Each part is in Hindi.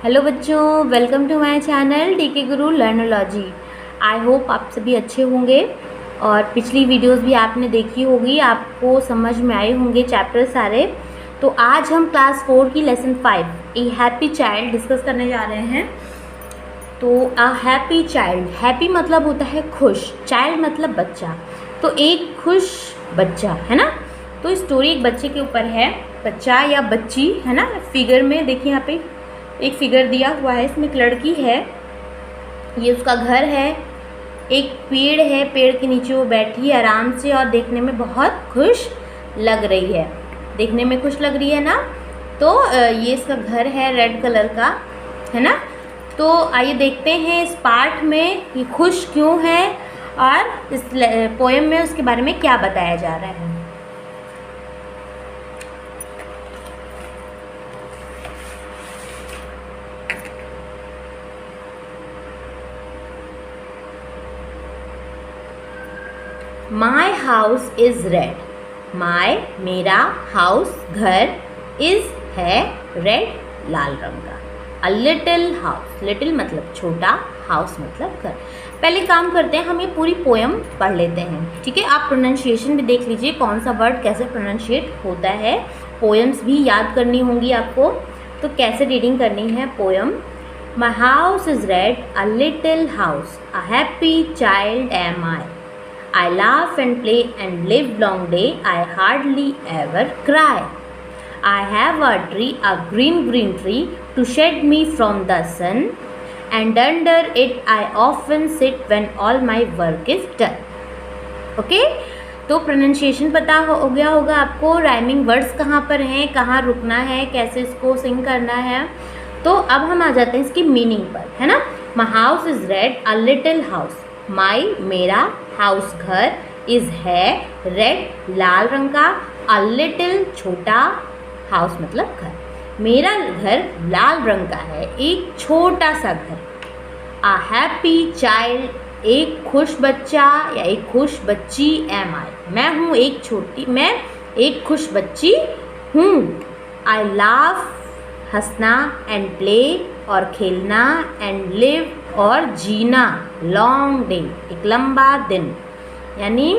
हेलो बच्चों, वेलकम टू माय चैनल टीके गुरु लर्नोलॉजी। आई होप आप सभी अच्छे होंगे और पिछली वीडियोस भी आपने देखी होगी, आपको समझ में आए होंगे चैप्टर सारे। तो आज हम क्लास 4 की लेसन 5 ए हैप्पी चाइल्ड डिस्कस करने जा रहे हैं। तो अ हैप्पी चाइल्ड, हैप्पी मतलब होता है खुश, चाइल्ड मतलब बच्चा। तो एक खुश बच्चा है ना। तो स्टोरी एक बच्चे के ऊपर है, बच्चा या बच्ची है ना। फिगर में देखिए, यहाँ पे एक फिगर दिया हुआ है, इसमें एक लड़की है, ये उसका घर है, एक पेड़ है, पेड़ के नीचे वो बैठी है आराम से और देखने में बहुत खुश लग रही है, देखने में खुश लग रही है ना। तो ये इसका घर है, रेड कलर का है ना। तो आइए देखते हैं इस पार्ट में ये खुश क्यों है और इस पोएम में उसके बारे में क्या बताया जा रहा है। माई हाउस इज़ रेड, माई मेरा हाउस घर, इज़ है रेड लाल रंग का। अ लिटिल हाउस, लिटिल मतलब छोटा, हाउस मतलब घर। पहले काम करते हैं, हम ये पूरी पोएम पढ़ लेते हैं, ठीक है। आप प्रोनाउंसिएशन भी देख लीजिए, कौन सा वर्ड कैसे प्रोनाउंशिएट होता है। पोएम्स भी याद करनी होंगी आपको, तो कैसे रीडिंग करनी है poem. My house is red, a little house, a happy child M I. I laugh and play and live long day, I hardly ever cry. I have a tree, a green tree, to shed me from the sun, and under it I often sit when all my work is done. Okay? तो प्रोनाउंसिएशन पता हो गया होगा आपको, राइमिंग वर्ड्स कहाँ पर हैं, कहाँ रुकना है, कैसे इसको सिंग करना है। तो अब हम आ जाते हैं इसकी मीनिंग पर, है ना। My house is red, a little house, my मेरा हाउस घर, इज़ है रेड लाल रंग का, अ लिटिल छोटा, हाउस मतलब घर, मेरा घर लाल रंग का है, एक छोटा सा घर। अ हैप्पी चाइल्ड, एक खुश बच्चा या एक खुश बच्ची, एम आई मैं हूँ मैं एक खुश बच्ची हूँ। आई लाफ हंसना, एंड प्ले और खेलना, एंड लिव और जीना, लॉन्ग डे एक लंबा दिन, यानी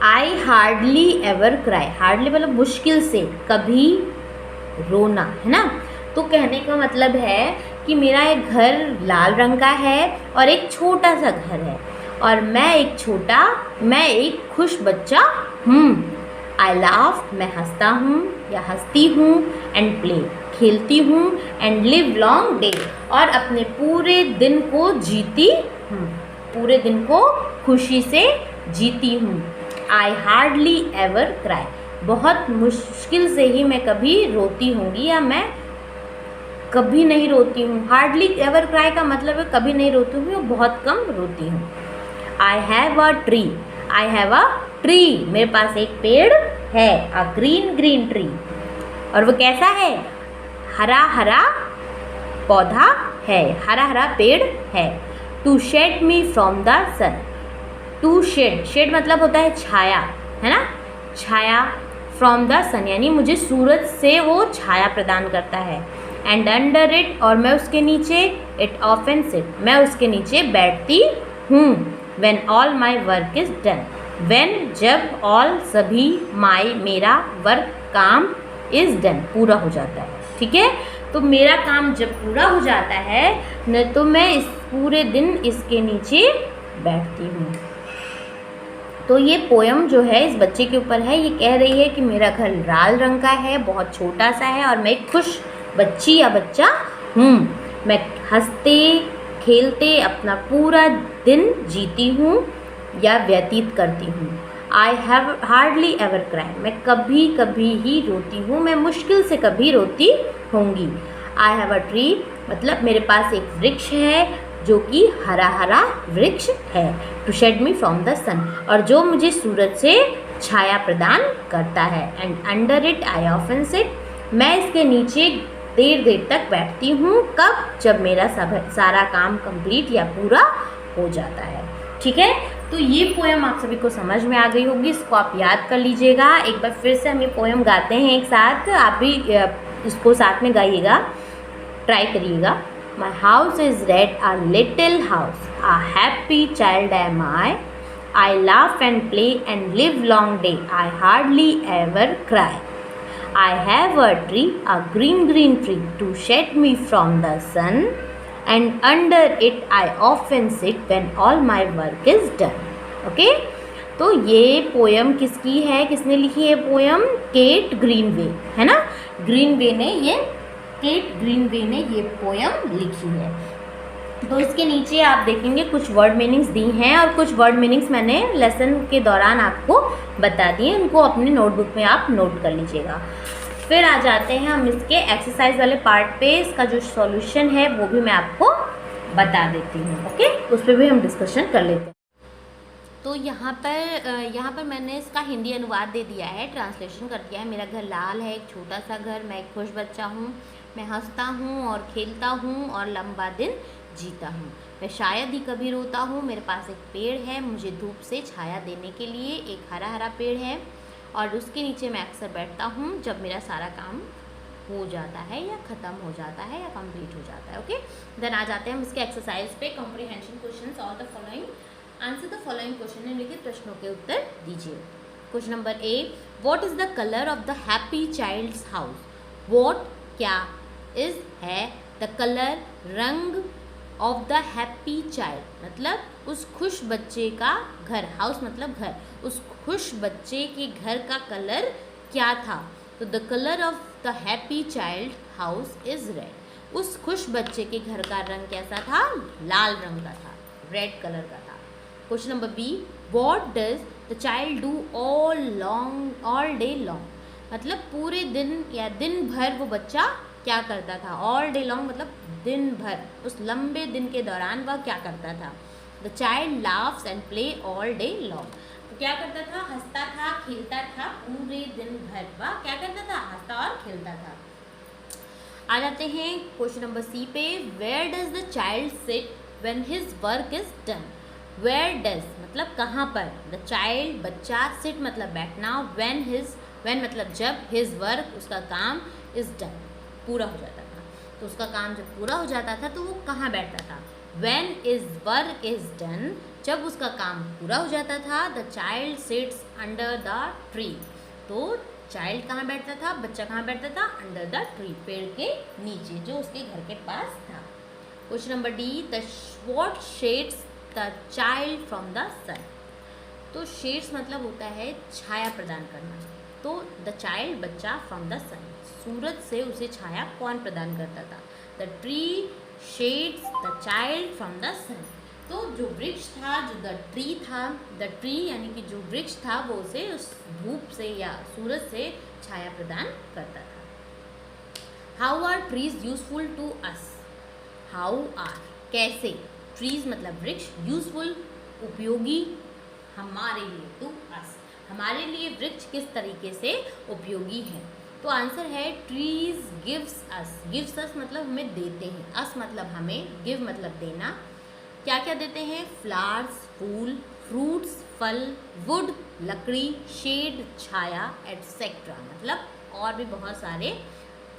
I hardly ever cry, hardly मतलब मुश्किल से, कभी रोना, है ना। तो कहने का मतलब है कि मेरा एक घर लाल रंग का है और एक छोटा सा घर है और मैं एक खुश बच्चा हूँ। आई लाफ मैं हंसता हूँ या हंसती हूँ, एंड प्ले खेलती हूँ, एंड लिव लॉन्ग डे और अपने पूरे दिन को जीती हूँ, पूरे दिन को खुशी से जीती हूँ। आई हार्डली एवर क्राई, बहुत मुश्किल से ही मैं कभी रोती होंगी या मैं कभी नहीं रोती हूँ। हार्डली एवर क्राई का मतलब है कभी नहीं रोती हूँ, बहुत कम रोती हूँ। I have a tree, I have a tree मेरे पास एक पेड़ है, अ ग्रीन ट्री, और वो कैसा है, हरा हरा पौधा है, हरा हरा पेड़ है। To shade me from the sun, to shade, shade मतलब होता है छाया, है ना, छाया, फ्रॉम द सन यानी मुझे सूरज से वो छाया प्रदान करता है। एंड अंडर इट और मैं उसके नीचे, इट ऑफन सिट मैं उसके नीचे बैठती हूँ। When all my work is done, when जब, ऑल सभी, माई मेरा, वर्क काम, इज डन पूरा हो जाता है, ठीक है। तो मेरा काम जब पूरा हो जाता है न, तो मैं इस पूरे दिन इसके नीचे बैठती हूँ। तो ये पोएम जो है इस बच्चे के ऊपर है, ये कह रही है कि मेरा घर लाल रंग का है, बहुत छोटा सा है और मैं एक खुश बच्ची या बच्चा हूँ। मैं हंसते खेलते अपना पूरा दिन जीती हूँ या व्यतीत करती हूँ। I have hardly ever cry, मैं कभी कभी ही रोती हूँ, मैं मुश्किल से कभी रोती होंगी। आई हैव अ ट्री मतलब मेरे पास एक वृक्ष है जो कि हरा हरा वृक्ष है। To shade me from the sun और जो मुझे सूरज से छाया प्रदान करता है। And under it I often sit, मैं इसके नीचे देर तक बैठती हूँ, कब, जब मेरा सारा काम कंप्लीट या पूरा हो जाता है, ठीक है। तो ये पोएम आप सभी को समझ में आ गई होगी, इसको आप याद कर लीजिएगा। एक बार फिर से हम ये पोएम गाते हैं एक साथ, आप भी इसको साथ में गाइएगा। ट्राई करिएगा। माई house is red, a little house, a happy child M I, I laugh and play and live long day, I hardly ever cry. I have a tree, a green tree, to shed me from the sun, and under it I often sit when all my work is done. Okay? तो ये पोयम किसकी है, किसने लिखी है पोयम? केट ग्रीनवे, है ना। ग्रीनवे ने केट ग्रीनवे ने ये पोयम लिखी है। तो इसके नीचे आप देखेंगे कुछ वर्ड मीनिंग्स दी हैं और कुछ वर्ड मीनिंग्स मैंने लेसन के दौरान आपको बता दिए, उनको अपने नोटबुक में आप नोट कर लीजिएगा। फिर आ जाते हैं हम इसके एक्सरसाइज वाले पार्ट पे। इसका जो सॉल्यूशन है वो भी मैं आपको बता देती हूँ। ओके, उस पर भी हम डिस्कशन कर लेते हैं। तो यहाँ पर मैंने इसका हिंदी अनुवाद दे दिया है, ट्रांसलेशन कर दिया है। मेरा घर लाल है, एक छोटा सा घर, मैं एक खुश बच्चा हूँ, मैं हंसता हूँ और खेलता हूँ और लंबा दिन जीता हूँ। मैं शायद ही कभी रोता हूँ, मेरे पास एक पेड़ है, मुझे धूप से छाया देने के लिए एक हरा हरा पेड़ है और उसके नीचे मैं अक्सर बैठता हूँ जब मेरा सारा काम हो जाता है या ख़त्म हो जाता है या कंप्लीट हो जाता है। ओके, देन आ जाते हैं हम इसके एक्सरसाइज पे। Comprehension question, all the following, answer the following question, निम्नलिखित प्रश्नों के उत्तर दीजिए। Question number A, what is the colour of the happy child's house? What क्या इज़ है द कलर, रंग, ऑफ द हैप्पी चाइल्ड मतलब उस खुश बच्चे का घर, हाउस मतलब घर, उस खुश बच्चे के घर का कलर क्या था? तो the colour of the happy child house is red. उस खुश बच्चे के घर का रंग कैसा था? लाल रंग का था, रेड कलर का था। Question number B, what does the child do all day long? मतलब पूरे दिन या दिन भर वो बच्चा क्या करता था? ऑल डे लॉन्ग मतलब दिन भर, उस लंबे दिन के दौरान वह क्या करता था? The child laughs and play all day long. तो क्या करता था? हंसता था, खेलता था पूरे दिन भर। वह क्या करता था? हंसता और खेलता था। आ जाते हैं क्वेश्चन नंबर सी पे, where does the child sit when his work is done? Where does मतलब कहाँ पर, द चाइल्ड बच्चा, सिट मतलब बैठना, व्हेन मतलब जब, हिज वर्क उसका काम, इज डन पूरा हो जाता था। तो उसका काम जब पूरा हो जाता था तो वो कहाँ बैठता था? When his work is done, जब उसका काम पूरा हो जाता था, the child sits under the tree। तो चाइल्ड कहाँ बैठता था, बच्चा कहाँ बैठता था? अंडर द ट्री, पेड़ के नीचे जो उसके घर के पास था। Question number D, what shades the child from the sun? तो शेड्स मतलब होता है छाया प्रदान करना। तो द चाइल्ड बच्चा फ्रॉम द सन, सूरज से उसे छाया कौन प्रदान करता था? The tree shades the child from the sun. तो जो वृक्ष था, जो द ट्री था, द ट्री यानी कि जो वृक्ष था वो उसे उस धूप से या सूरज से छाया प्रदान करता था। How are trees useful to us? How are कैसे, ट्रीज मतलब वृक्ष, यूजफुल उपयोगी हमारे लिए, टू अस हमारे लिए वृक्ष किस तरीके से उपयोगी है? तो आंसर है ट्रीज गिव्स अस मतलब हमें देते हैं, अस मतलब हमें, गिव मतलब देना। क्या क्या देते हैं? फ्लावर्स फूल, फ्रूट्स फल, वुड लकड़ी, शेड छाया, एटसेट्रा मतलब और भी बहुत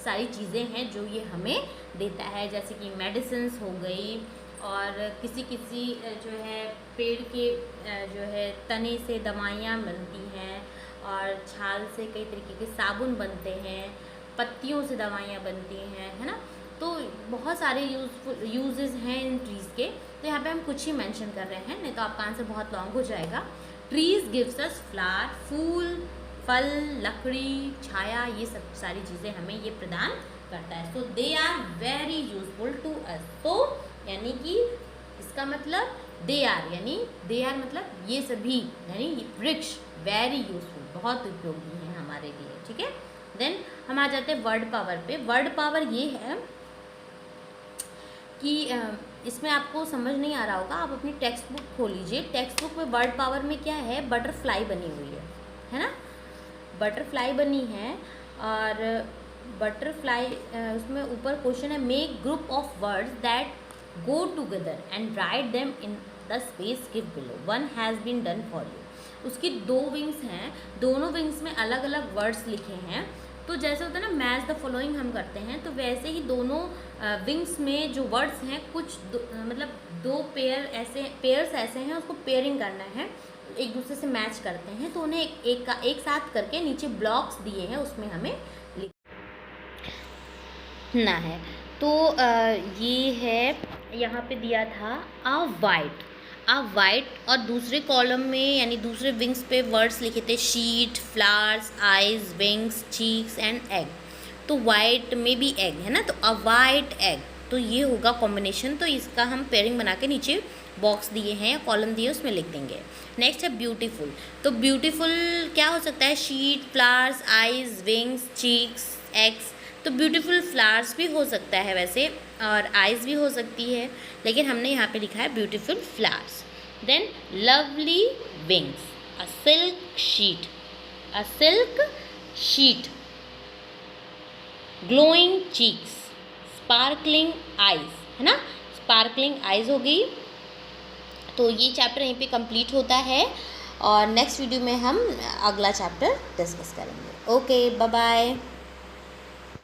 सारी चीज़ें हैं जो ये हमें देता है, जैसे कि मेडिसिन्स हो गई और किसी जो है पेड़ के जो है तने से दवाइयाँ बनती हैं और छाल से कई तरीके के साबुन बनते हैं, पत्तियों से दवाइयाँ बनती हैं, है ना। तो बहुत सारे यूजेस हैं इन ट्रीज़ के। तो यहाँ पे हम कुछ ही मेंशन कर रहे हैं, नहीं तो आपका आंसर बहुत लॉन्ग हो जाएगा। ट्रीज गिव्स अस फ्लावर, फूल फल लकड़ी छाया, ये सब सारी चीज़ें हमें ये प्रदान करता है। So they are very useful to us. तो यानी कि इसका मतलब दे आर मतलब ये सभी यानी वृक्ष वेरी यूजफुल बहुत उपयोगी हैं हमारे लिए, ठीक है। देन हम आ जाते हैं वर्ड पावर पे। वर्ड पावर ये है कि इसमें आपको समझ नहीं आ रहा होगा, आप अपनी टेक्स्ट बुक खोल लीजिए। टेक्स्ट बुक में वर्ड पावर में क्या है, बटरफ्लाई बनी हुई है ना, बटरफ्लाई बनी है। और बटरफ्लाई उसमें ऊपर क्वेश्चन है, make group of words that go together and write them in the space give below, one has been done for you. उसकी 2 विंग्स हैं, दोनों विंग्स में अलग अलग वर्ड्स लिखे हैं। तो जैसे होता है ना मैच द फॉलोइंग हम करते हैं, तो वैसे ही दोनों विंग्स में जो वर्ड्स हैं कुछ मतलब दो पेयर्स ऐसे हैं, उसको पेयरिंग करना है, एक दूसरे से मैच करते हैं, तो उन्हें एक साथ करके नीचे ब्लॉक्स दिए हैं, उसमें हमें लिखना है। तो ये है, यहाँ पे दिया था अ वाइट और दूसरे कॉलम में यानी दूसरे विंग्स पे वर्ड्स लिखे थे sheet, flowers, eyes, wings, cheeks and egg. तो वाइट में भी एग है ना, तो अ वाइट एग, तो ये होगा कॉम्बिनेशन। तो इसका हम पेयरिंग बना के नीचे बॉक्स दिए हैं या कॉलम दिए उसमें लिख देंगे। नेक्स्ट है ब्यूटीफुल। तो ब्यूटीफुल क्या हो सकता है, sheet, flowers, eyes, wings, cheeks, eggs. तो ब्यूटीफुल फ्लावर्स भी हो सकता है वैसे, और आइज़ भी हो सकती है, लेकिन हमने यहाँ पे लिखा है beautiful flowers. Then lovely wings, a silk sheet, glowing cheeks, sparkling eyes, है ना, स्पार्कलिंग आइज हो गई। तो ये चैप्टर यहीं पे कंप्लीट होता है, और नेक्स्ट वीडियो में हम अगला चैप्टर डिस्कस करेंगे। Okay, bye bye.